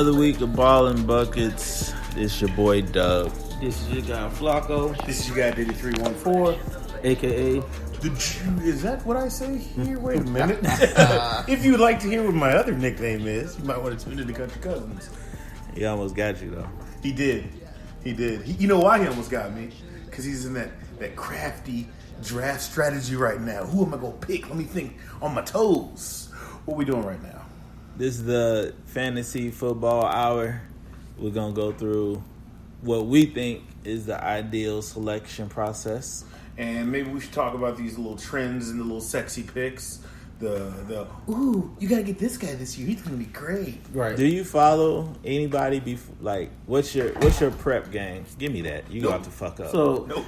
Another week of Ballin' Buckets. It's your boy Doug. This is your guy Flacco, This is your guy Diddy 314. aka Is that what I say here? Wait a minute. If you'd like to hear what my other nickname is, you might want to tune into Country Cousins. He almost got you though. He did. You know why he almost got me? Because he's in that crafty draft strategy right now. Who am I going to pick? Let me think on my toes. What we doing right now? This is the fantasy football hour. We're gonna go through what we think is the ideal selection process. And maybe we should talk about these little trends and the little sexy picks. Ooh, you got to get this guy this year. He's going to be great. right. Do you follow anybody? What's your prep game? Give me that. You got to fuck up. So Nope.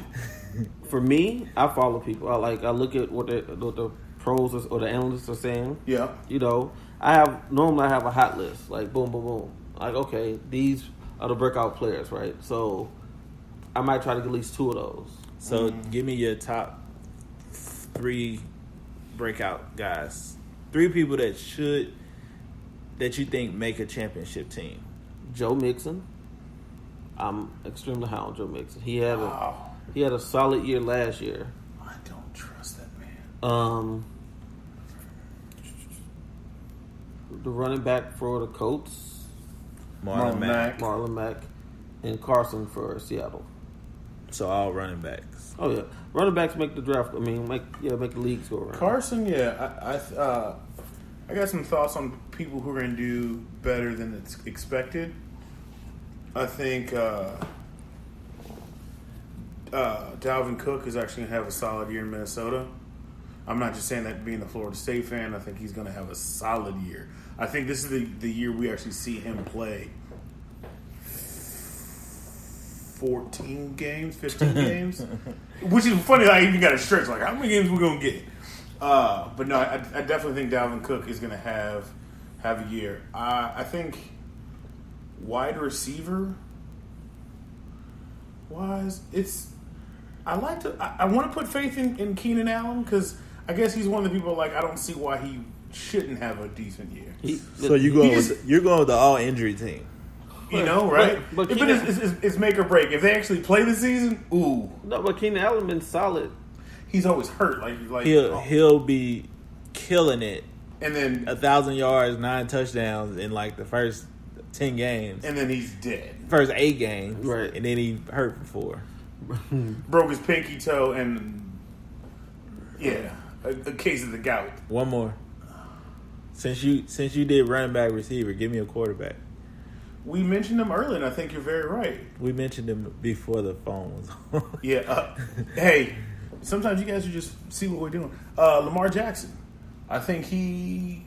for me, I follow people. I look at what the pros or the analysts are saying. Yeah. You know, I normally have a hot list. Like boom, boom, boom. Like okay, these are the breakout players, right? So I might try to get at least two of those. So give me your top 3 breakout guys. 3 people that you think make a championship team. Joe Mixon. I'm extremely high on Joe Mixon. He had Wow. a solid year last year. I don't trust that man. The running back for the Colts, Marlon Mack. Marlon Mack, and Carson for Seattle. So all running backs. Oh yeah, running backs make the draft. I mean, make the leagues go around. Carson, yeah. I got some thoughts on people who are going to do better than it's expected. I think Dalvin Cook is actually going to have a solid year in Minnesota. I'm not just saying that being a Florida State fan. I think he's going to have a solid year. I think this is the year we actually see him play 14 games, 15 games. Which is funny, I even got a stretch. Like, how many games we going to get? But no, I definitely think Dalvin Cook is going to have a year. I think wide receiver wise, I want to put faith in Keenan Allen because I guess he's one of the people like I don't see why he shouldn't have a decent year. So you're going with the all injury team. You know, right? But If it's make or break. If they actually play the season, ooh, No, but Keenan Allen been solid. he's always hurt. Like He'll be killing it. and then 1,000 yards, 9 touchdowns in like the first 10 games. and then he's dead. First 8 games. Right. And then he hurt for 4. Broke his pinky toe and a case of the gout. One more. Since you did running back receiver, give me a quarterback. We mentioned him earlier, and I think you're very right. We mentioned him before the phone was on. Yeah. Hey, sometimes you guys should just see what we're doing. Lamar Jackson. I think he,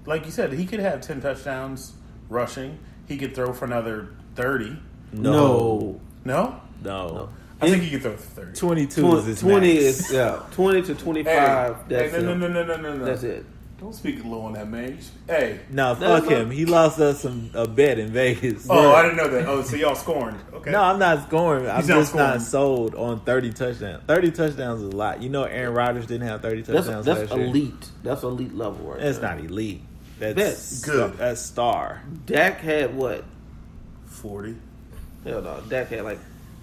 like you said, he could have 10 touchdowns rushing. He could throw for another 30. No. No? No. I think he could throw for 30. 22 is his 20 max. is 20 to 25. Hey, That's no. it. That's it. Don't speak low on that man. Hey. No, That's fuck him. He lost us a bet in Vegas. Oh, I didn't know that. Oh, so y'all scorned. Okay. No, I'm not scoring. I'm He's not just not scoring. sold on 30 touchdowns. 30 touchdowns is a lot. You know Aaron Rodgers didn't have 30 touchdowns That's last year. elite. That's elite level right That's there. not elite. That's That's good. That's star. Dak had what? 40. Hell no. Dak had like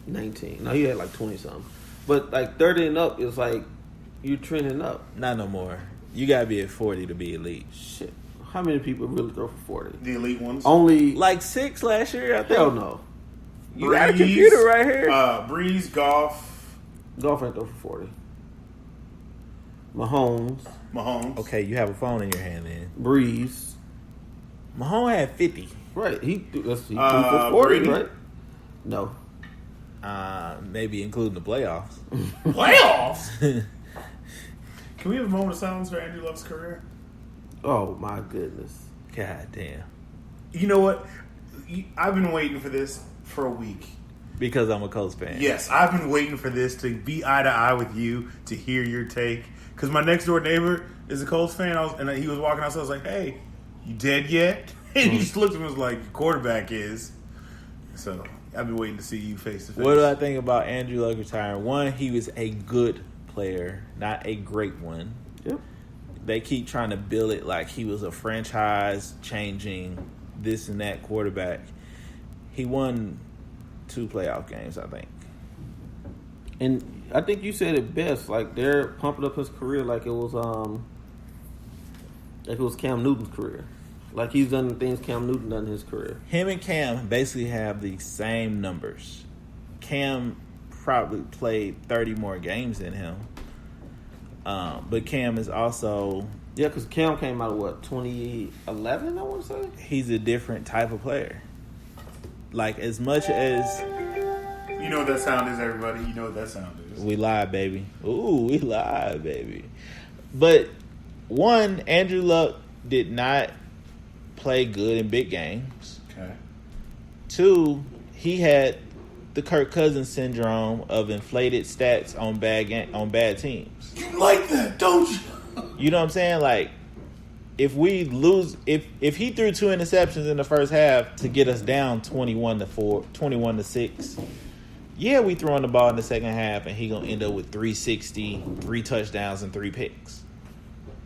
19. No, he had like 20 something. But like 30 and up is like you're trending up. Not no more. You gotta be at 40 to be elite. Shit. How many people really throw for 40? The elite ones. Only Like 6 last year, I think. hell no. You got a computer right here. Breeze, Goff, Golf ain't throw for 40. Mahomes, Mahomes. Okay, you have a phone in your hand then. Breeze. Mahomes had 50. Right. He threw for 40, Brady? right? No. Maybe including the playoffs. Playoffs? Can we have a moment of silence for Andrew Luck's career? Oh my goodness. God damn. You know what? I've been waiting for this for a week. Because I'm a Colts fan. Yes, I've been waiting for this to be eye to eye with you to hear your take. Because my next door neighbor is a Colts fan, and he was walking outside. I was like, "Hey, you dead yet?" And he just looked at me and was like, "Your quarterback is." So I've been waiting to see you face to face. What do I think about Andrew Luck retiring? One, he was a good player, not a great one. Yep. They keep trying to bill it like he was a franchise-changing this and that quarterback. He won 2 playoff games, I think. And I think you said it best. Like, they're pumping up his career like it was Cam Newton's career. Like, he's done the things Cam Newton done in his career. Him and Cam basically have the same numbers. Cam probably played 30 more games than him. But Cam is also... Yeah, because Cam came out of, what, 2011, I want to say? He's a different type of player. Like, as much as... You know what that sound is, everybody. You know what that sound is. We live, baby. Ooh, we live, baby. But, one, Andrew Luck did not play good in big games. Okay. 2, he had the Kirk Cousins syndrome of inflated stats on bad teams. You like that, don't you? You know what I'm saying? Like, if we lose, if he threw 2 interceptions in the first half to get us down 21-6, yeah, we throwing the ball in the second half, and he gonna end up with 360, 3 touchdowns, and 3 picks.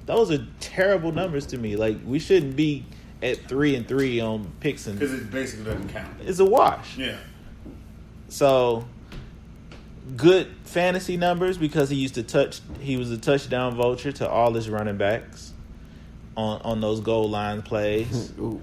Those are terrible numbers to me. Like, we shouldn't be at 3-3 on picks, and Because it basically doesn't count. it's a wash. Yeah. So, good fantasy numbers because he was a touchdown vulture to all his running backs on those goal line plays. Ooh.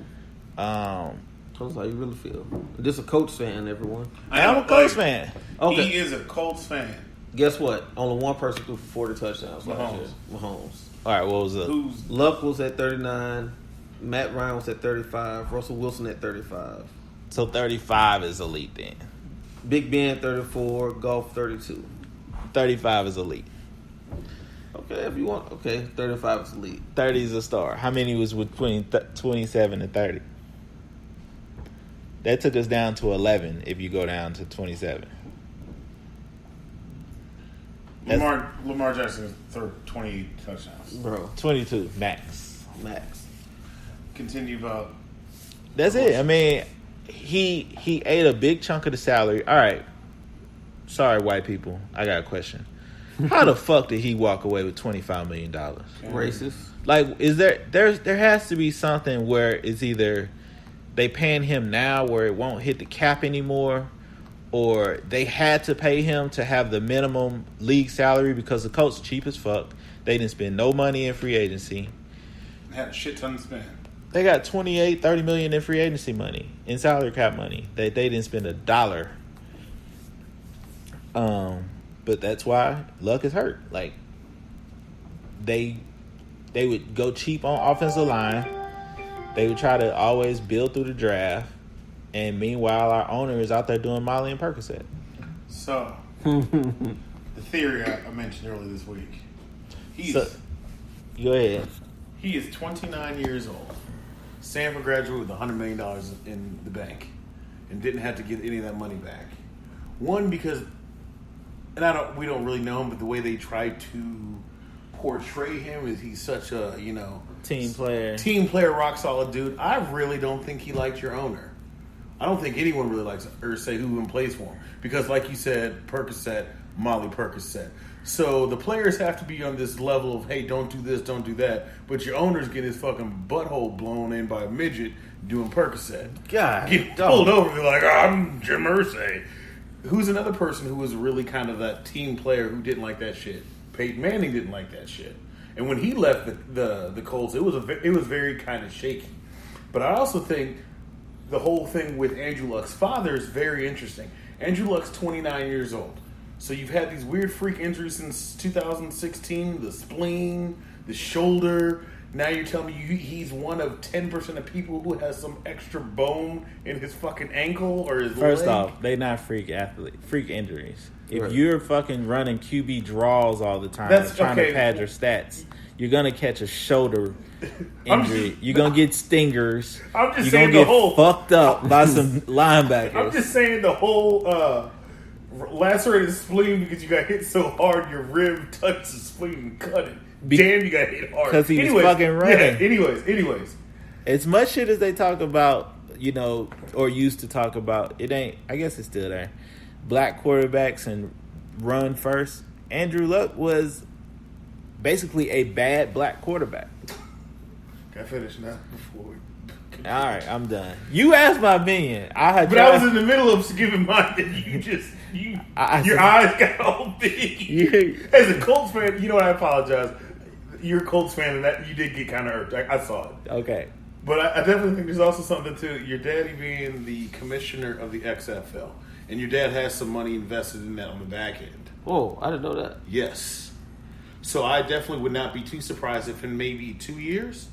Tell us how you really feel. This a Colts fan, everyone. I'm a Colts fan. Okay. He is a Colts fan. Guess what? Only one person threw for 40 touchdowns last Mahomes. year. Mahomes. All right, what was it? Who's Luck was at 39. Matt Ryan was at 35. Russell Wilson at 35. So 35 is elite then. Big Ben 34. Golf 32. 35 is elite. Okay, if you want. Okay, 35 is elite. 30 is a star. How many was between 27 and 30? That took us down to 11 if you go down to 27. Lamar Jackson threw 20 touchdowns. Bro, 22 max. max. Continue about. That's it. I mean, he ate a big chunk of the salary. All right. Sorry, white people. I got a question. How the fuck did he walk away with $25 million? Racist. Like, is there has to be something where it's either they paying him now where it won't hit the cap anymore, or they had to pay him to have the minimum league salary because the Colts cheap as fuck. They didn't spend no money in free agency. Had a shit ton to spend. They got $28-30 million in free agency money, in salary cap money. They didn't spend $1. But that's why Luck is hurt. Like, they would go cheap on offensive line. They would try to always build through the draft. And meanwhile, our owner is out there doing Molly and Percocet. So, the theory I mentioned earlier this week. Go ahead. He is 29 years old. Stanford graduated with $100 million in the bank and didn't have to get any of that money back. One, because, and we don't really know him, but the way they try to portray him is he's such a, Team player, rock solid dude. I really don't think he liked your owner. I don't think anyone really likes or say who even plays for him. Because like you said, Percocet, Molly Percocet. So the players have to be on this level of, hey, don't do this, don't do that. But your owner's getting his fucking butthole blown in by a midget doing Percocet. God. Get pulled over and be like, I'm Jim Irsay. Who's another person who was really kind of that team player who didn't like that shit? Peyton Manning didn't like that shit. And when he left the Colts, it was very kind of shaky. But I also think the whole thing with Andrew Luck's father is very interesting. Andrew Luck's 29 years old. So you've had these weird freak injuries since 2016, the spleen, the shoulder. Now you're telling me he's one of 10% of people who has some extra bone in his fucking ankle or his First leg. off, they not freak injuries. If Right. you're fucking running QB draws all the time, That's trying okay. to pad your stats, you're gonna catch a shoulder I'm injury. just- You're gonna get stingers. I'm just you're saying gonna the get whole- fucked up by some linebackers. I'm just saying the whole lacerated spleen because you got hit so hard your rib touched the spleen and cut it. Damn, you got hit hard. 'Cause he was fucking running. Yeah, anyways. As much shit as they talk about, or used to talk about, it ain't. I guess it's still there. Black quarterbacks and run first. Andrew Luck was basically a bad black quarterback. Can I finish now before we All right, I'm done. You asked my opinion. But I was in the middle of giving mine, and your eyes got all big. As a Colts fan, you know what? I apologize. You're a Colts fan, and that you did get kind of hurt. I saw it. Okay. But I definitely think there's also something to your daddy being the commissioner of the XFL, and your dad has some money invested in that on the back end. Oh, I didn't know that. Yes. So I definitely would not be too surprised if in maybe 2 years,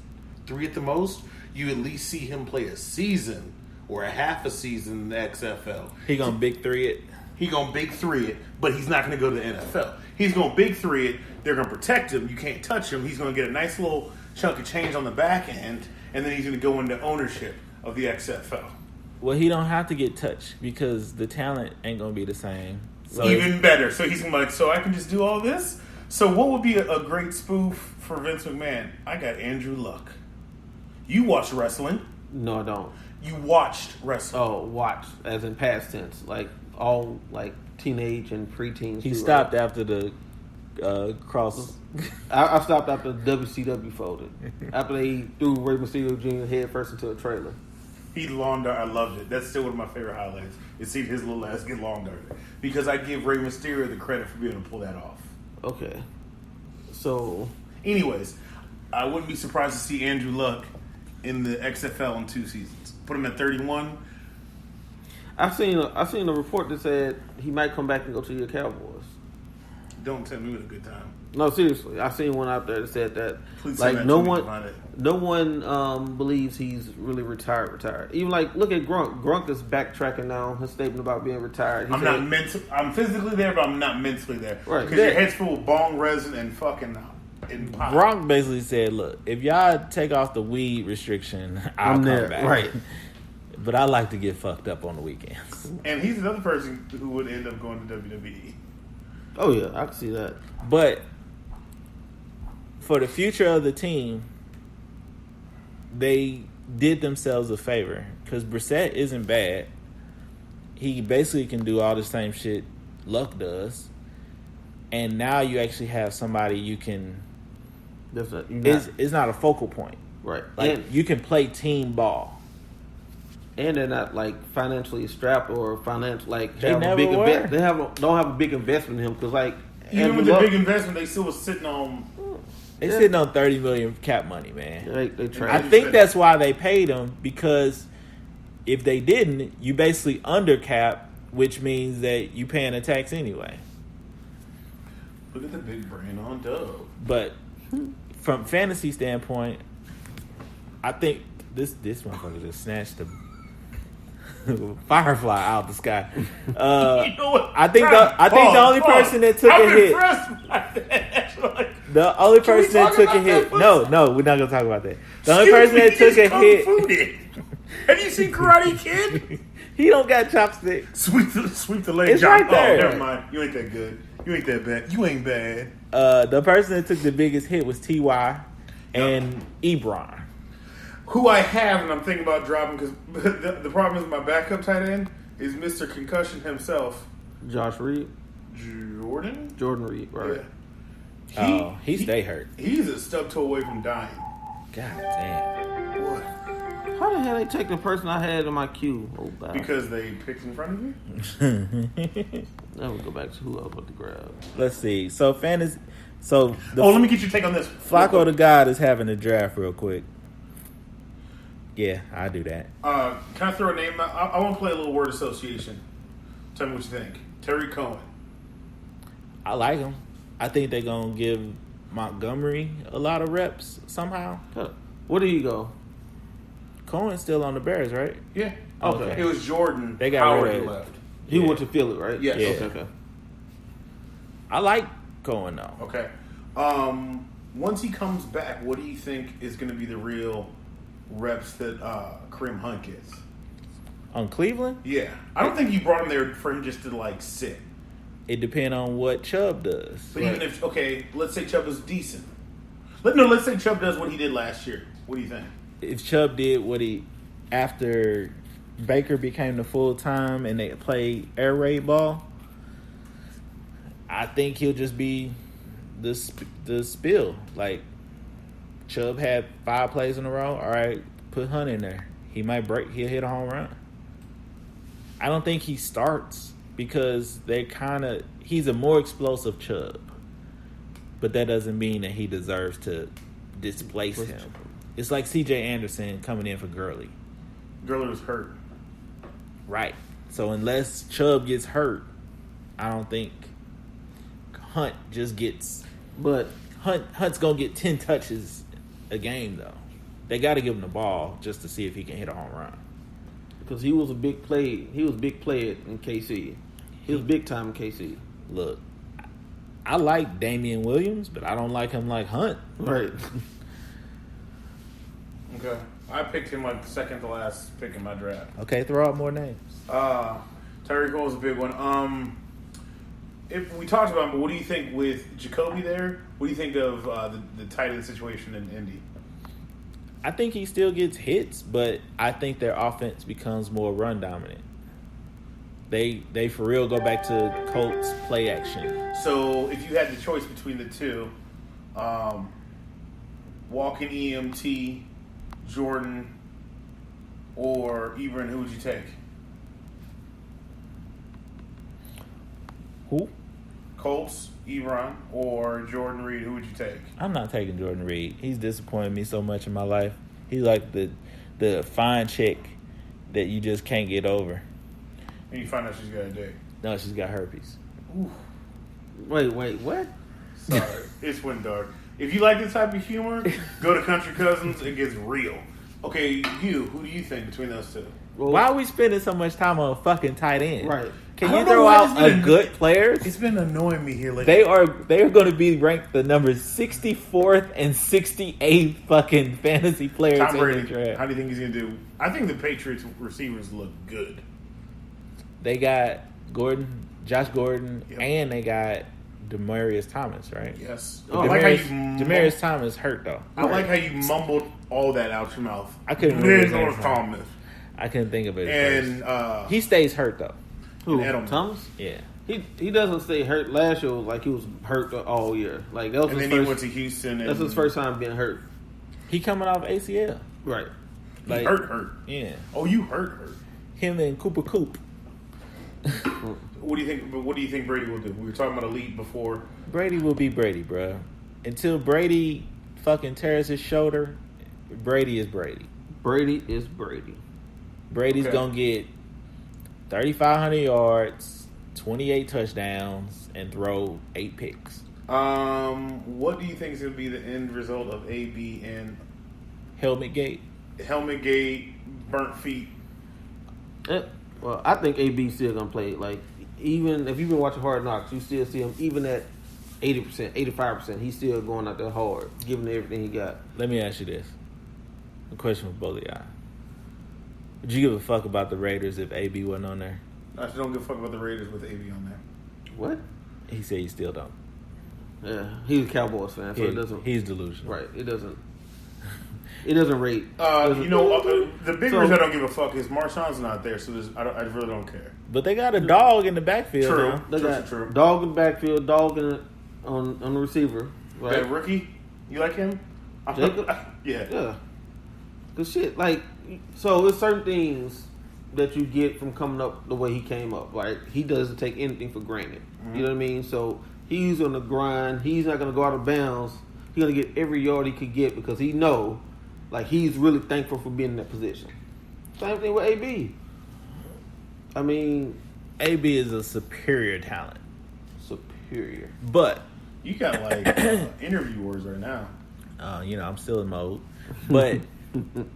3 at the most, you at least see him play a season or a half a season in the XFL. He gonna big three it. He gonna big three it, but he's not gonna go to the NFL. He's gonna big three it. They're gonna protect him. You can't touch him. He's gonna get a nice little chunk of change on the back end, and then he's gonna go into ownership of the XFL. Well, he don't have to get touched because the talent ain't gonna be the same. So Even better. So he's gonna be like, so I can just do all this? So what would be a great spoof for Vince McMahon? I got Andrew Luck. You watch wrestling. No, I don't. You watched wrestling. Oh, watch as in past tense, like all like teenage and preteens. he too, stopped right? after the cross. I stopped after WCW folded. After they threw Rey Mysterio Jr. head first into a trailer. He lawn dart. I loved it. That's still one of my favorite highlights. Is seeing his little ass get lawn darted. Because I give Rey Mysterio the credit for being able to pull that off. Okay, so Anyways, I wouldn't be surprised to see Andrew Luck in the XFL in 2 seasons. Put him at 31. I seen a report that said he might come back and go to your Cowboys. Don't tell me it was a good time. No, seriously, I seen one out there that said that Please send like that to me to find it. no one believes he's really retired. Even like look at Grunk. Grunk is backtracking now his statement about being retired. He I'm said, not mental. I'm physically there, but I'm not mentally there. Right. Because your head's full of bong resin and fucking and pop. Gronk basically said, "Look, if y'all take off the weed restriction, I'll I'm come there." back." Right. But I like to get fucked up on the weekends. And he's another person who would end up going to WWE. Oh yeah, I can see that. But for the future of the team, they did themselves a favor because Brissett isn't bad. He basically can do all the same shit Luck does, and now you actually have somebody you can. It's not a focal point, right. Like And you can play team ball. they're not like financially strapped or like They have a never big were. They don't have a big investment in him because like Even Andrew with the Luck, big investment, they still was sitting on. They sitting on $30 million cap money, man. they I tried. think that's why they paid him, because if they didn't, you basically undercap, which means that you paying a tax anyway. Look at the big brain on Dub. But from fantasy standpoint, I think this motherfucker just snatched the firefly out the sky. You know what? I think the only person that took a hit. Impressed by that. Like, The only Can we person that talk took a about hit. that, No, we're not gonna talk about that. The only person that took a hit. Have you seen Karate Kid? He don't got chopsticks. Sweep the leg It's drop. right there. Oh, never mind. You ain't that good. You ain't that bad. You ain't bad. The person that took the biggest hit was Ty and Ebron. Who I have, and I'm thinking about dropping because the problem is my backup tight end is Mr. Concussion himself, Josh Reed, Jordan Reed, right? Yeah. He stay hurt. He's a stub toe away from dying. God damn. What? How the hell they take the person I had in my queue? Oh, God. Because they picked in front of you? Now we go back to who I was about to grab. Let's see. So fantasy. So Let me get your take on this. Flacco the God is having a draft real quick. Yeah, I do that. Can I throw a name out? I want to play a little word association. Tell me what you think. Terry Cohen. I like him. I think they're gonna give Montgomery a lot of reps somehow. Where do you go? Cohen's still on the Bears, right? Yeah. Okay. It was Jordan. They got Howard rid who of- left. He Yeah. went to Philly, right? Yes. Yeah. Okay. I like Cohen though. Okay. Once he comes back, what do you think is going to be the real reps that Kareem Hunt gets? On Cleveland, Yeah. I don't think you brought him there for him just to, like, sit. it depends on what Chubb does. But even if, okay, let's say Chubb is decent. Let's say Chubb does what he did last year. What do you think? If Chubb did what he after Baker became the full time and they played air raid ball, I think he'll just be the spill. Like Chubb had 5 plays in a row. All right, put Hunt in there. he might break. He'll hit a home run. I don't think he starts because he's a more explosive Chubb. But that doesn't mean that he deserves to displace him. It's like C.J. Anderson coming in for Gurley. Gurley was hurt. Right. So unless Chubb gets hurt, I don't think Hunt just gets... But Hunt's going to get 10 touches a game, though. They got to give him the ball just to see if he can hit a home run. Because he was a big play. He was a big player in KC. He was big time in KC. Look, I like Damian Williams, but I don't like him like Hunt. Right. Okay. I picked him like second to last pick in my draft. Okay, throw out more names. Tyreek Hill is a big one. If we talked about him, but what do you think with Jacoby there? What do you think of the tight end situation in Indy? I think he still gets hits, but I think their offense becomes more run dominant. They for real go back to Colts play action. So if you had the choice between the two, walking EMT, Jordan, or Ebron, who would you take? Who? Colts, Ebron, or Jordan Reed, who would you take? I'm not taking Jordan Reed. He's disappointed me so much in my life. He's like the fine chick that you just can't get over. And you find out she's got a dick. No, she's got herpes. Ooh. Wait, what? Sorry, it's went dark. If you like this type of humor, go to Country Cousins. It gets real. Okay, who do you think between those two? Well, why are we spending so much time on a fucking tight end? Right. Can you throw out a good players? It's been annoying me here lately. They are going to be ranked the numbers 64th and 68th fucking fantasy players Tom in Brady, the draft. how do you think he's going to do? I think the Patriots receivers look good. They got Josh Gordon, Yep. and they got Demaryius Thomas, right? Yes. Oh, I like how you Demaryius Thomas hurt though. I like how you mumbled all that out your mouth. I couldn't remember his name. Thomas. I couldn't think of it. And He stays hurt though. Who? Edelman. Thomas? Yeah. He doesn't stay hurt. Last year was like he was hurt all year. Like that was and his then first, he went to Houston. And that's his first time being hurt. He coming off ACL. Right. He Like, hurt. Yeah. Oh, you hurt. Him and Cooper Coop. What do you think? What do you think Brady will do? We were talking about elite before. Brady will be Brady, bro. Until Brady fucking tears his shoulder, Brady is Brady. Brady is Brady. Brady's Okay. gonna get 3,500 yards, 28 touchdowns, and throw 8 picks. What do you think is going to be the end result of AB and Helmet gate. Helmet Gate, burnt feet? Well, I think AB's still gonna play. Like even if you've been watching Hard Knocks, you still see him even at 80%, 85%. He's still going out there hard, giving everything he got. Let me ask you this. A question for both of y'all. Would you give a fuck about the Raiders if AB wasn't on there? I just don't give a fuck about the Raiders with AB on there. What? He said he still don't. Yeah, he's a Cowboys fan, so it doesn't. He's delusional. Right. It doesn't. It doesn't rate. The big reason I don't give a fuck is Marshawn's not there, so I really don't care. But they got a dog in the backfield. True. Now. They got True. dog in the backfield, dog on the receiver. Right. That rookie, you like him? Jacob? Yeah. Yeah. Cause shit, like, so it's certain things that you get from coming up the way he came up. Like he doesn't take anything for granted. Mm-hmm. You know what I mean? So he's on the grind. He's not gonna go out of bounds. He's gonna get every yard he could get because he know, like, he's really thankful for being in that position. Same thing with AB. I mean, AB is a superior talent. superior. But, You got like interview wars right now. I'm still in mode. But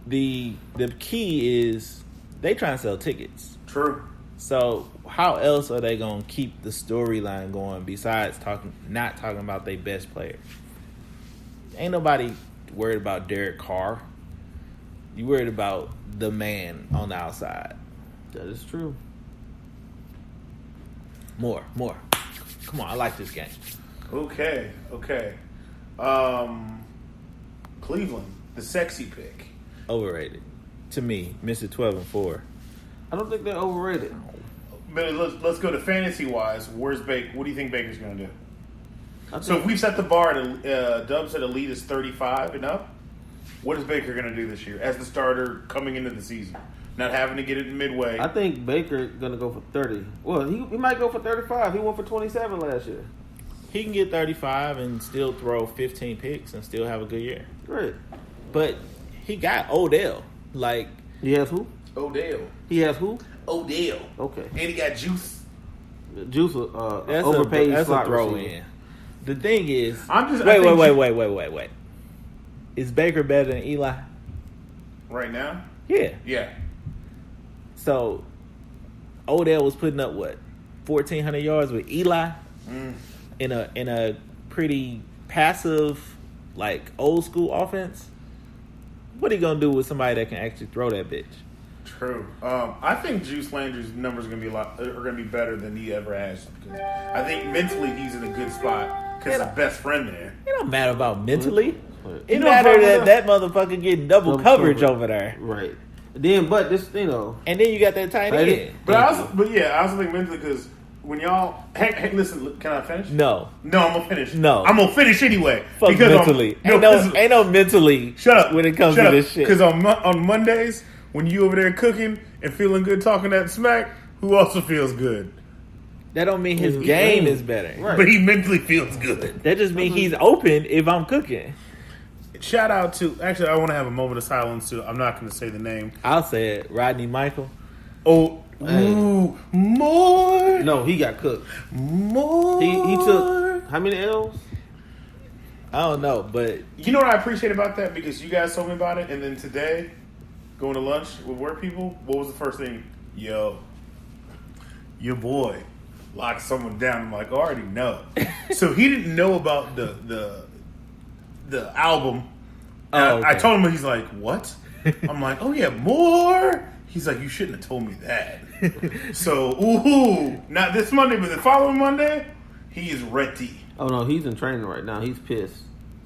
the key is they trying to sell tickets. True. So how else are they going to keep the storyline going besides not talking about their best player? Ain't nobody worried about Derek Carr. You worried about the man on the outside. That is true. More. Come on, I like this game. Okay. Cleveland, the sexy pick. Overrated. To me, Mr. 12-4. I don't think they're overrated. But let's go to fantasy wise. Where's Baker? What do you think Baker's going to do? I So think, if we set the bar at Dub said elite is 35 and up. What is Baker going to do this year as the starter coming into the season? Not having to get it midway. I think Baker gonna go for 30. Well, he might go for 35. He went for 27 last year. He can get 35 and still throw 15 picks and still have a good year. Right. But he got Odell. Like, He has who? Odell. He has who? Odell. Okay. And he got Juice. Juice, that's overpaid that's a slot throw receiver. in. The thing is, I'm just wait. Is Baker better than Eli? Right now? Yeah. Yeah. So Odell was putting up what 1,400 yards with Eli in a pretty passive, like old school offense. What are you gonna do with somebody that can actually throw that bitch? True. I think Juice Landry's numbers are gonna be better than he ever has. Because I think mentally he's in a good spot because his best friend there. It don't matter about mentally. It You know matter what that motherfucker getting double coverage over there. Right. Then, but this, And then you got that tight Right. end. But I also think mentally because when y'all, hey, listen, can I finish? No. I'm gonna finish. No. I'm gonna finish anyway. Fuck because mentally. Ain't no mentally. Shut up when it comes Shut to up. this shit. Because on Mondays when you over there cooking and feeling good, talking that smack, who also feels good? That don't mean his His game game. is better. Right. But he mentally feels good. That just means he's open if I'm cooking. Shout out to actually, I want to have a moment of silence too. I'm not going to say the name. I'll say it. Rodney Michael. Oh, Hey. ooh, more. No, he got cooked. More. He took how many L's? I don't know, but You know what I appreciate about that? Because you guys told me about it, and then today, going to lunch with work people, what was the first thing? Yo, your boy locked someone down. I'm like, I already know. So he didn't know about the album. And Oh, okay. I told him, he's like, what? I'm like, oh yeah, more. He's like, you shouldn't have told me that. So, not this Monday, but the following Monday, he is ready. Oh no, he's in training right now. He's pissed.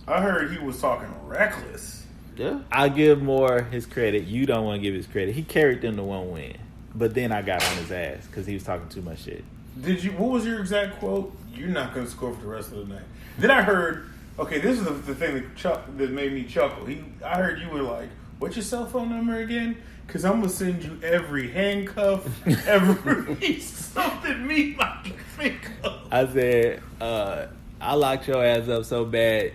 I heard he was talking reckless. Yeah. I give Moore his credit. You don't want to give his credit. He carried them to one win, but then I got on his ass because he was talking too much shit. Did you? What was your exact quote? You're not going to score for the rest of the night. Then I heard. Okay, this is the thing that made me chuckle. I heard you were like, "What's your cell phone number again?" Because I'm gonna send you every handcuff, every something me might think of. I said, I locked your ass up so bad,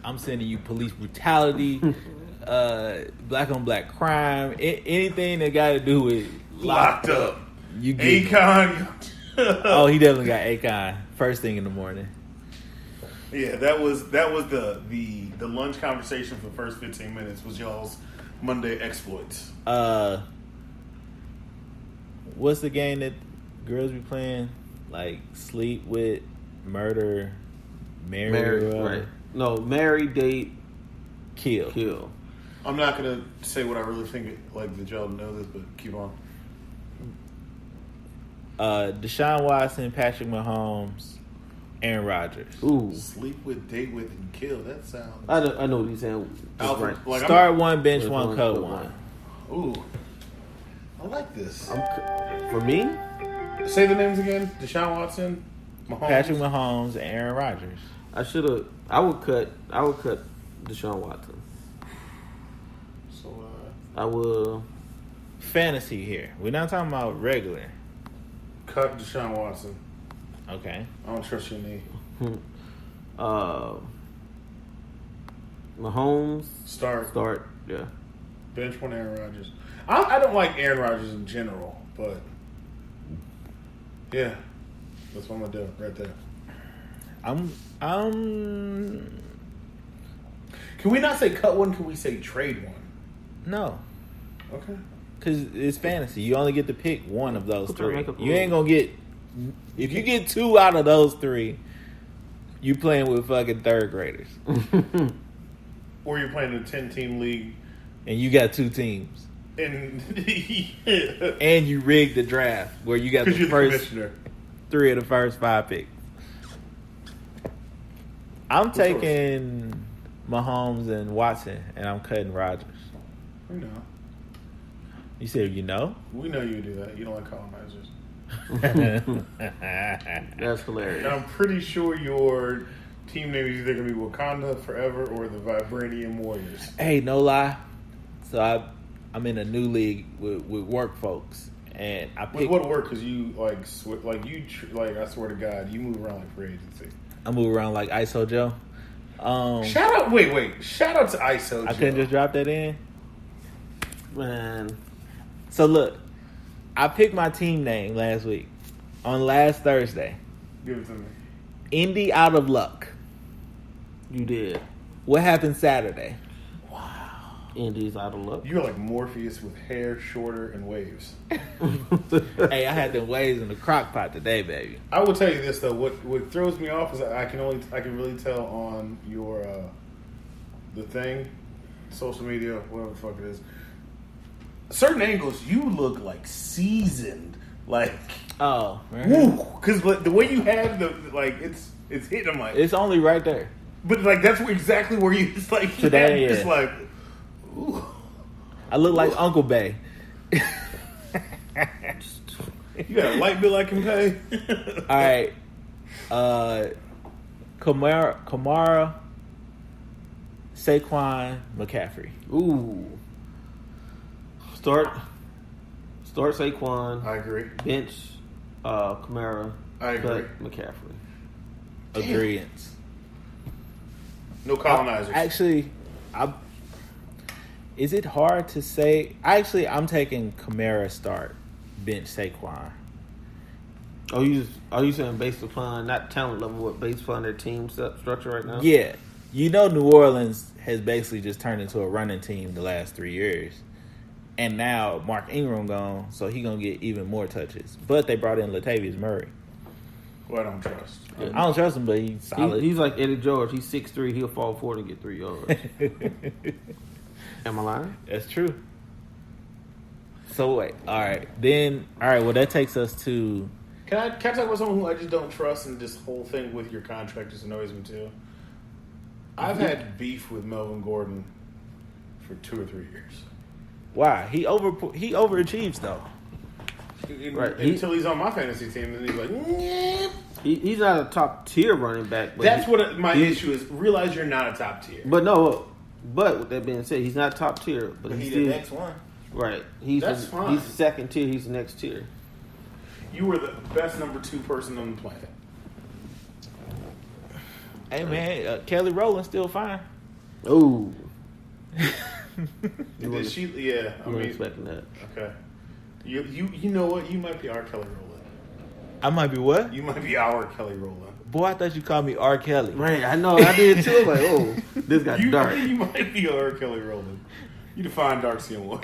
I'm sending you police brutality, black on black crime, anything that got to do with Locked up. You get Akon. Oh, he definitely got Akon first thing in the morning. Yeah, that was the lunch conversation for the first 15 minutes was y'all's Monday exploits. What's the game that girls be playing? Like sleep with, murder, marry, Right. No, marry, date, kill. kill. I'm not gonna say what I really think. Like that y'all know this, but keep on. Deshaun Watson, Patrick Mahomes, Aaron Rodgers. Ooh. Sleep with, date with, and kill. That sounds. I know what he's saying. That's Alpha, right. like, Start one, bench Bench one, one, cut cut one. Ooh, I like this. For me, Say the names again. Deshaun Watson, Mahomes. Patrick Mahomes, and Aaron Rodgers. I would cut Deshaun Watson. So I will. Fantasy here. We're not talking about regular. cut Deshaun Watson. Okay. I don't trust your knee. Mahomes Start. yeah. Bench one Aaron Rodgers. I don't like Aaron Rodgers in general, but yeah, that's what I'm gonna do right there. Can we not say cut one? Can we say trade one? No. Okay. Because it's fantasy. You only get to pick one of those We're trying to three. make up You ain't rules. gonna get. If you get two out of those three, you playing with fucking third graders, Or you're playing a 10-team league, and you got two teams, and and you rigged the draft where you got because the you're the first commissioner. 3 of the first 5 picks. I'm taking Mahomes and Watson, and I'm cutting Rodgers. We know. You said you know? We know you do that. You don't like colonizers. That's hilarious. And I'm pretty sure your team name is either going to be Wakanda Forever or the Vibranium Warriors. Hey, no lie. So I'm in a new league with work folks, and I picked. What work? Because you I swear to God, you move around like free agency. I move around like ISO Joe. Shout out! Wait! Shout out to ISO Joe. I couldn't just drop that in, Man. So look, I picked my team name last week on last Thursday. Give it to me. Indy out of luck. You did. What happened Saturday? Indy's out of luck. You're like Morpheus with hair shorter and waves. Hey, I had them waves in the crock pot today, baby. I will tell you this though. What throws me off is that I can really tell on your the thing, social media, whatever the fuck it is. Certain angles, you look like seasoned, like Oh, right. woo, because the way you have it's hitting. I'm like, It's only right there. but like that's exactly where you it's like Today, it's yeah. like, ooh. I look like Uncle Bay. You got a light bill I can pay. All right. Kamara, Saquon, McCaffrey. Ooh. Start Saquon. I agree. Bench Kamara. I agree. Cut McCaffrey. Agreeance. No colonizers. Actually, is it hard to say? Actually, I'm taking Kamara start, bench Saquon. Are you saying based upon not talent level, but based upon their team structure right now? Yeah. You know New Orleans has basically just turned into a running team the last 3 years. And now Mark Ingram gone, so he going to get even more touches. But they brought in Latavius Murray. Who I don't trust. I don't trust him, but he's solid. He's like Eddie George. He's 6'3". He'll fall forward and get 3 yards. Am I lying? That's true. So wait, all right. Well, that takes us to... Can I talk about someone who I just don't trust, and this whole thing with your contract just annoys me too? I've had beef with Melvin Gordon for 2 or 3 years. Why? He overachieves, though. Right. Until he's on my fantasy team, and he's like, "Nyeh." He's not a top tier running back. But That's what my issue is. Realize you're not a top tier. But with that being said, he's not top tier. But he's the still, next one. Right. That's fine. He's second tier. He's the next tier. You were the best number 2 person on the planet. Hey, man, Kelly Rowland still fine. Ooh. Did she? Yeah, I You weren't mean, expecting that. okay. You know what? You might be our Kelly Rowland. I might be what? You might be our Kelly Rowland. Boy, I thought you called me R. Kelly. Right, I know. I did too. Like, oh, this got dark. You might be our Kelly Rowland. You define dark skin one.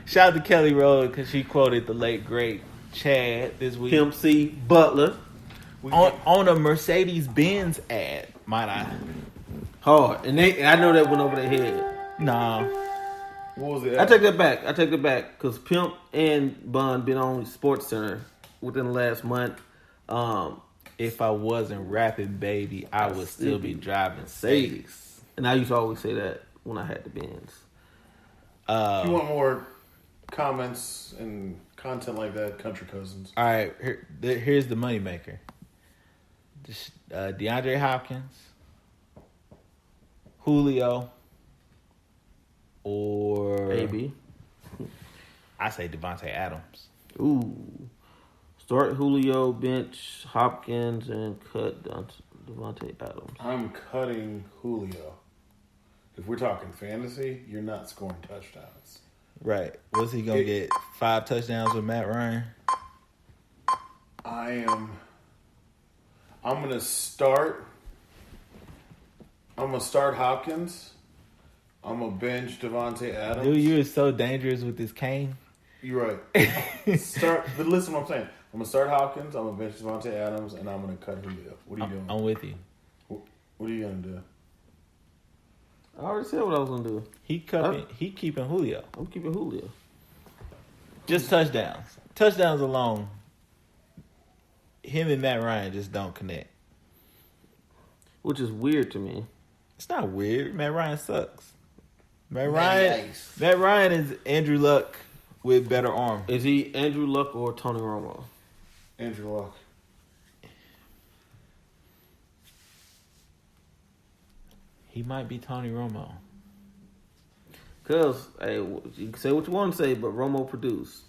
Shout out to Kelly Rowland because she quoted the late, great Chad this week. Pimp C Butler. On a Mercedes-Benz ad, might I? Hard. And I know that went over their head. Nah. What was it? I take that back. Because Pimp and Bun been on Sports Center within the last month. If I wasn't rapping, baby, I would still be driving Mercedes. And I used to always say that when I had the Benz. If you want more comments and content like that, Country Cousins. All right, here's the moneymaker. DeAndre Hopkins, Julio, or AB. I say Devontae Adams. Ooh. Start Julio, bench Hopkins, and cut Devontae Adams. I'm cutting Julio. If we're talking fantasy, you're not scoring touchdowns. Right. What's he going to get? 5 touchdowns with Matt Ryan? I'm gonna start Hopkins. I'm gonna bench Devontae Adams. Dude, you are so dangerous with this cane. You're right. But listen to what I'm saying. I'm gonna start Hopkins. I'm gonna bench Devontae Adams, and I'm gonna cut Julio. What are you doing? I'm with you. What are you gonna do? I already said what I was going to do. He keeping Julio. I'm keeping Julio. Just touchdowns. Touchdowns alone. Him and Matt Ryan just don't connect. Which is weird to me. It's not weird. Matt Ryan sucks. Matt Ryan is Andrew Luck with better arm. Is he Andrew Luck or Tony Romo? Andrew Luck. He might be Tony Romo. Cause hey, you can say what you want to say, but Romo produced.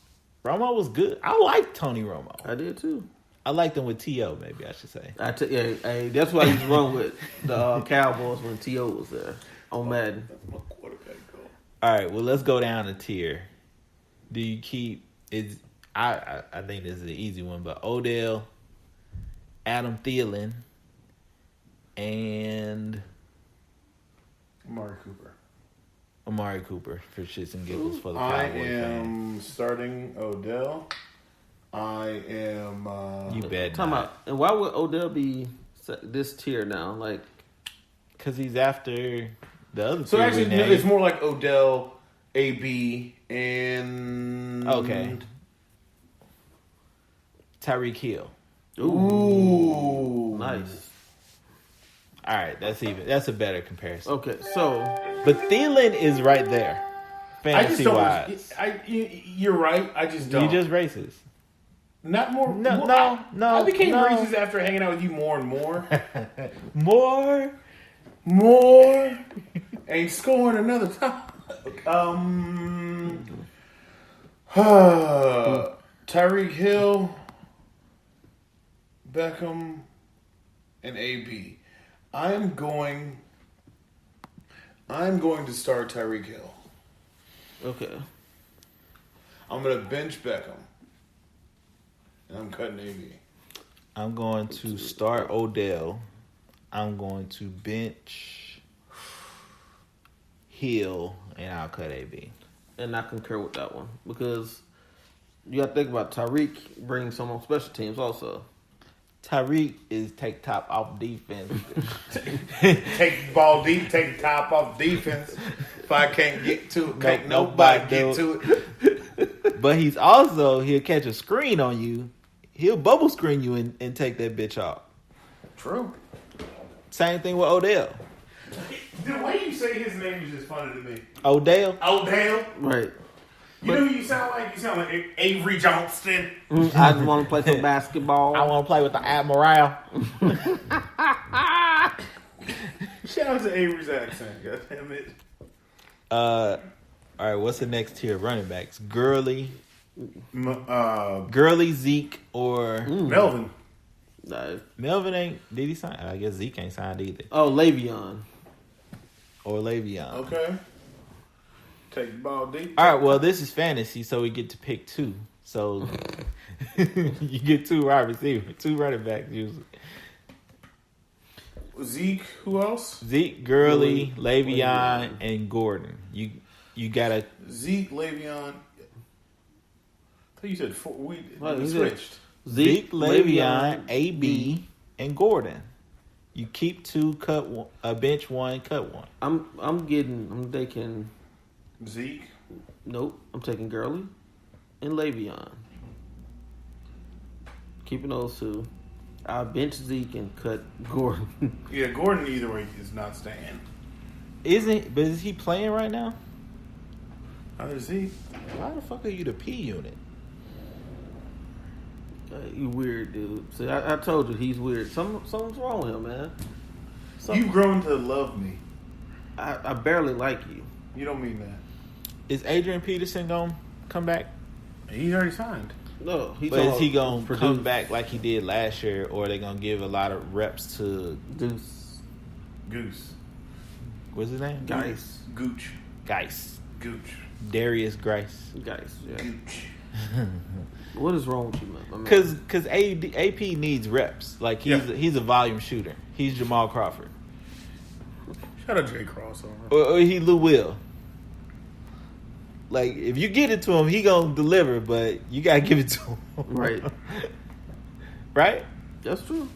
Romo was good. I like Tony Romo. I did too. I liked him with T.O., maybe I should say. Hey, that's why I used to run with the Cowboys when T.O. was there on Madden. All right, well, let's go down a tier. Do you keep... I think this is an easy one, but Odell, Adam Thielen, and... Amari Cooper for shits and giggles for the I Cowboys am starting Odell. I am. You bet. Talking about, and why would Odell be this tier now? Like, because he's after the other. So tier actually, we no, named. it's more like Odell, AB, and Okay. Tyreek Hill. Ooh, nice. All right, that's a better comparison. Okay, so But Thielen is right there, I just fantasy don't. wise. You're right. I just don't. You just racist. Not more. No, more, no, I became no. racist after hanging out with you more and more. More. Ain't scoring another time. Tyreek Hill, Beckham, and AB. I'm going to start Tyreek Hill. okay, I'm going to bench Beckham. And I'm cutting AB. I'm going to start Odell. I'm going to bench Hill, and I'll cut AB. and I concur with that one because you got to think about Tyreek bringing some on special teams also. Tyreek is take top off defense. Take the ball deep, take the top off defense. If I can't get to it, can't nobody nobody get do to it. But he'll catch a screen on you. He'll bubble screen you and take that bitch off. True. Same thing with Odell. The way you say his name is just funny to me. Odell? Odell. Right. You know who you sound like? You sound like Avery Johnston. I just want to play some basketball. I want to play with the Admiral. Shout out to Avery's accent. God damn it. All right, what's the next tier? Running backs. Gurley, Melvin. Zeke, or Nice. Melvin ain't. Did he sign? I guess Zeke ain't signed either. Oh, Le'Veon. Or Le'Veon. Okay. Take the ball deep. All right, well, this is fantasy, so we get to pick two. So you get two wide receivers, two running backs usually. Zeke, who else? Zeke, Gurley, Le'Veon, and Gordon. You gotta Zeke, Le'Veon. I thought you said four. We What, switched. Zeke, Le'Veon, AB, and Gordon. You keep two, cut one, bench one, cut one. I'm taking. Zeke. Nope. I'm taking Gurley and Le'Veon. Keeping those two. I'll bench Zeke and cut Gordon. Yeah, Gordon either way is not staying. But is he playing right now? Neither Zeke. Why the fuck are you the P unit? You weird, dude. See, I told you he's weird. Something's wrong with him, man. You've grown to love me. I barely like you. You don't mean that. Is Adrian Peterson gonna come back? He's already signed. No, he's But is he gonna produce. come back like he did last year, or are they gonna give a lot of reps to Deuce. Goose. what's his name? Guys. Gooch. Geis. Gooch. Darius Grice. Guys, yeah. Gooch. What is wrong with you, man? Because AP needs reps. Like he's a volume shooter. He's Jamal Crawford, Shout out Jay Crossover. or he Lou Will. Like if you get it to him, he gonna deliver, but you gotta give it to him. Right. Right? That's true.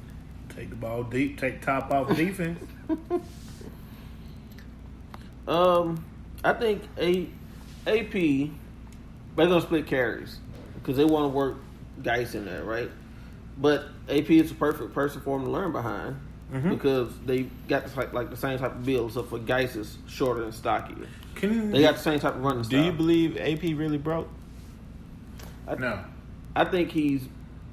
Take the ball deep. Take top off defense. I think AP they're gonna split carries because they want to work Geis in there, right? But AP is the perfect person for him to learn behind because they got the same type of build, except for Geis is shorter and stockier. They got the same type of running style. Do you believe AP really broke? No. I think he's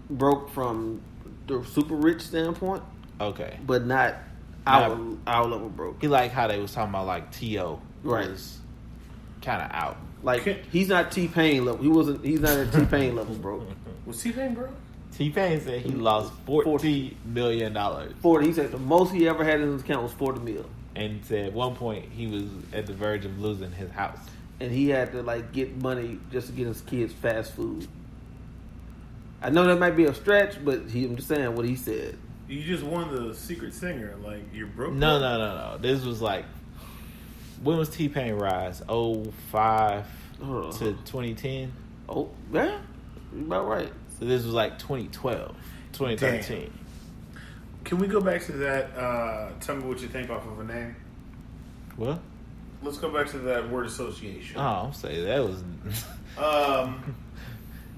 broke from the super rich standpoint, Okay. but not our level broke. He like how they was talking about like T.O. Right. was kind of out. Like he's not T-Pain level. He wasn't. He's not at T-Pain level, bro. Was T-Pain, bro? T-Pain said he lost $40 million. 40. He said the most he ever had in his account was 40 mil, And said at one point he was at the verge of losing his house. and he had to like get money just to get his kids fast food. I know that might be a stretch, but I'm just saying what he said. You just won the Secret Singer. Like, you're broke. No. This was like, when was T-Pain rise? 05 to 2010? Oh, yeah, you're about right. So this was like 2012, 2013. Damn. Can we go back to that? Tell me what you think off of a name. What? Let's go back to that word association. Oh, I'm saying that was...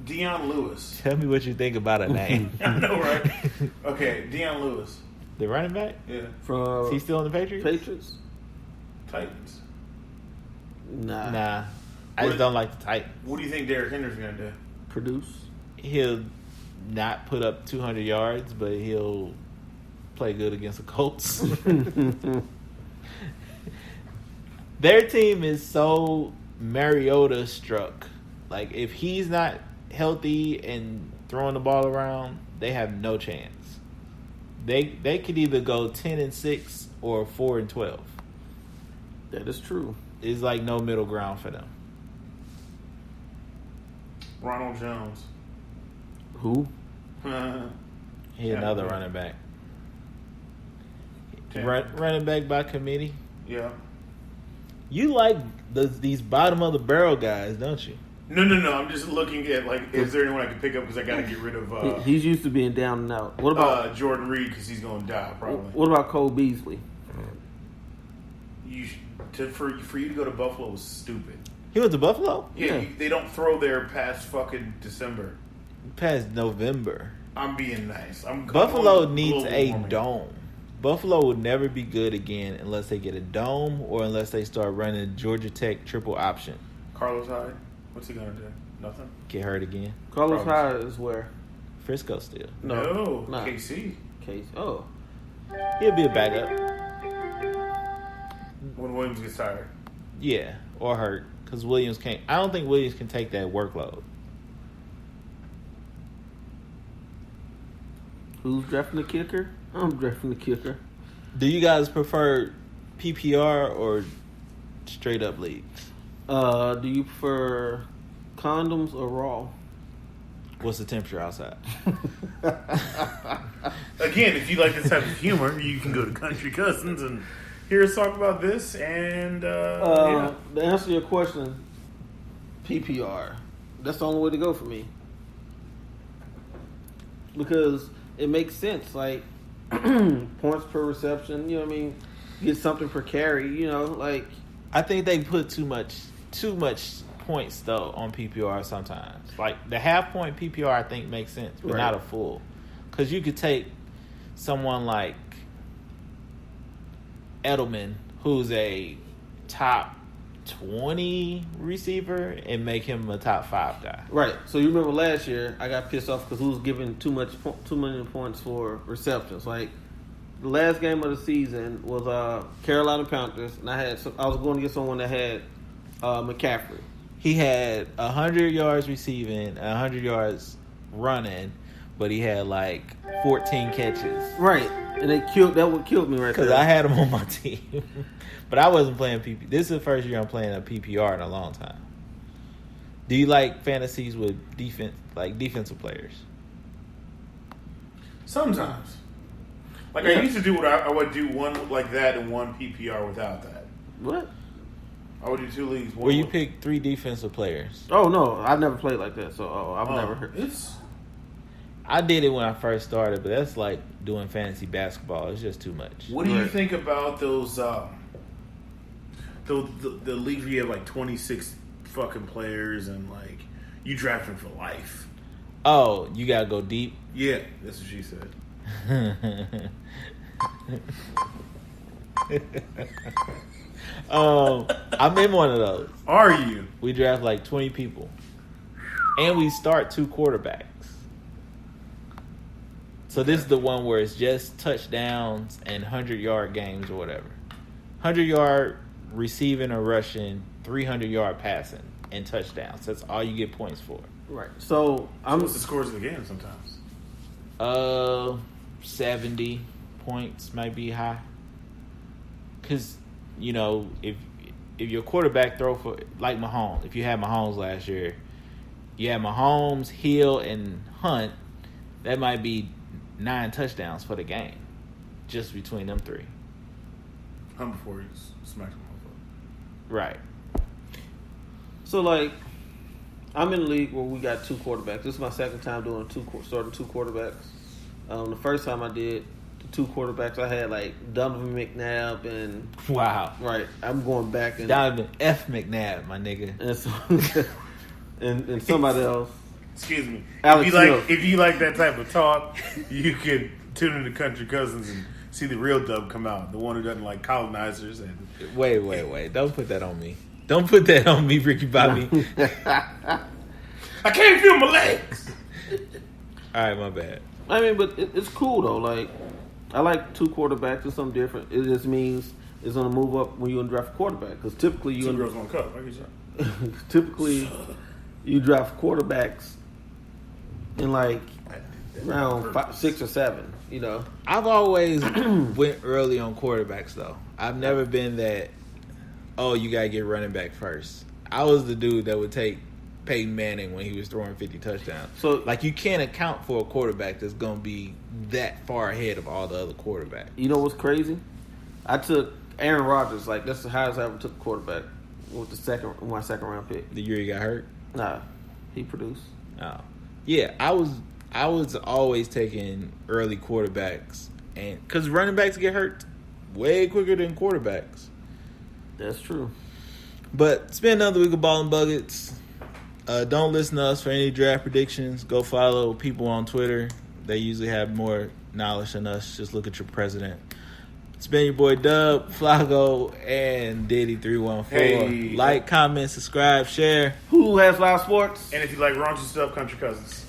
Deion Lewis. Tell me what you think about a name. I know, right? Okay, Deion Lewis. The running back? Yeah. From Is he still in the Patriots? Patriots? Titans. Nah. I just don't like the Titans. What do you think Derrick Henry's going to do? Produce. He'll not put up 200 yards, but he'll play good against the Colts. Their team is so Mariota struck. Like, if he's not healthy and throwing the ball around, they have no chance. They could either go 10-6 or 4-12. That is true. It's like no middle ground for them. Ronald Jones. Who? He another running back. Tampa. Running back by committee. Yeah. You like these bottom of the barrel guys, don't you? No. I'm just looking at, like, is there anyone I can pick up because I got to get rid of He's used to being down and out. What about Jordan Reed because he's going to die probably. What about Cole Beasley? For you to go to Buffalo was stupid. He went to Buffalo? Yeah. They don't throw there past fucking December. Past November. I'm being nice. Buffalo I'm needs global a warming. dome. Buffalo will never be good again unless they get a dome or unless they start running Georgia Tech triple option. Carlos Hyde, what's he gonna do? Nothing. Get hurt again. Carlos Probably. Hyde is where? Frisco still. No, nah. KC. Case. Oh, He'll be a backup. When Williams gets tired. Yeah, or hurt. Because Williams can't. I don't think Williams can take that workload. who's drafting the kicker? I'm drafting the kicker. Do you guys prefer PPR or straight up leagues? Do you prefer condoms or raw? What's the temperature outside? Again, if you like this type of humor, you can go to Country Cousins and hear us talk about this. And yeah. To answer your question, PPR. That's the only way to go for me. Because it makes sense. Like, points per reception, you know what I mean? Get something per carry, you know, like. I think they put too much points though on PPR sometimes. Like the half point PPR I think makes sense, but Right. not a full. Because you could take someone like Edelman, who's a top 20 receiver, and make him a top 5 guy. Right. So you remember last year, I got pissed off because who was giving too many points for receptions. Like the last game of the season was Carolina Panthers, and I was going to get someone that had McCaffrey. He had 100 yards receiving, 100 yards running, but he had like 14 catches. Right. And that would kill me right there. Because I had him on my team. But I wasn't playing PP. This is the first year I'm playing a PPR in a long time. Do you like fantasies with defensive players? Sometimes. Like Yeah. I used to do I would do one like that and one PPR without that. What? I would do 2 leagues. One Where you with- pick 3 defensive players. Oh, no. I've never played like that, so I've never heard. It's I did it when I first started, but that's like doing fantasy basketball. It's just too much. What do you Right. think about those? The leagues where you have like 26 fucking players and like you draft them for life. Oh, you gotta go deep. Yeah, that's what she said. I'm in one of those. Are you? We draft like 20 people, and we start 2 quarterbacks. So this is the one where it's just touchdowns and 100-yard games or whatever. 100-yard receiving or rushing, 300-yard passing, and touchdowns. That's all you get points for. Right. So what's the scores of the game sometimes? 70 points might be high. Because, if your quarterback throw for, like Mahomes, if you had Mahomes last year, you had Mahomes, Hill, and Hunt, that might be 9 touchdowns for the game, just between them 3. Hunt before he smacks him off. Right. So, I'm in the league where we got 2 quarterbacks. This is my second time starting 2 quarterbacks. The first time I did the 2 quarterbacks, I had Donovan McNabb and Wow. Right, I'm going back and Donovan F. McNabb, my nigga. and, so, and somebody else. Excuse me. Alex If you like that type of talk, you can tune into Country Cousins and see the real Dub come out. The one who doesn't like colonizers. And Wait. Don't put that on me. Don't put that on me, Ricky Bobby. I can't feel my legs. All right, my bad. I mean, but it's cool though. I like 2 quarterbacks. It's something different. It just means it's going to move up when you're going to draft a quarterback. Because typically 2 girls, 1 cup. typically you draft quarterbacks in round 5, 6 or 7. I've always went early on quarterbacks, though. I've never been that, you got to get running back first. I was the dude that would take Peyton Manning when he was throwing 50 touchdowns. So, you can't account for a quarterback that's going to be that far ahead of all the other quarterbacks. You know what's crazy? I took Aaron Rodgers. That's the highest I ever took a quarterback with my second round pick. The year he got hurt? Nah, he produced. Oh, yeah. I was always taking early quarterbacks, and because running backs get hurt way quicker than quarterbacks. That's true. But it's been another week of Ballin' Buckets. Don't listen to us for any draft predictions. Go follow people on Twitter. They usually have more knowledge than us. Just look at your president. It's been your boy Dub, Flago, and Diddy314. Hey. Like, comment, subscribe, share. Who has live sports? And if you like raunchy stuff, Country Cousins.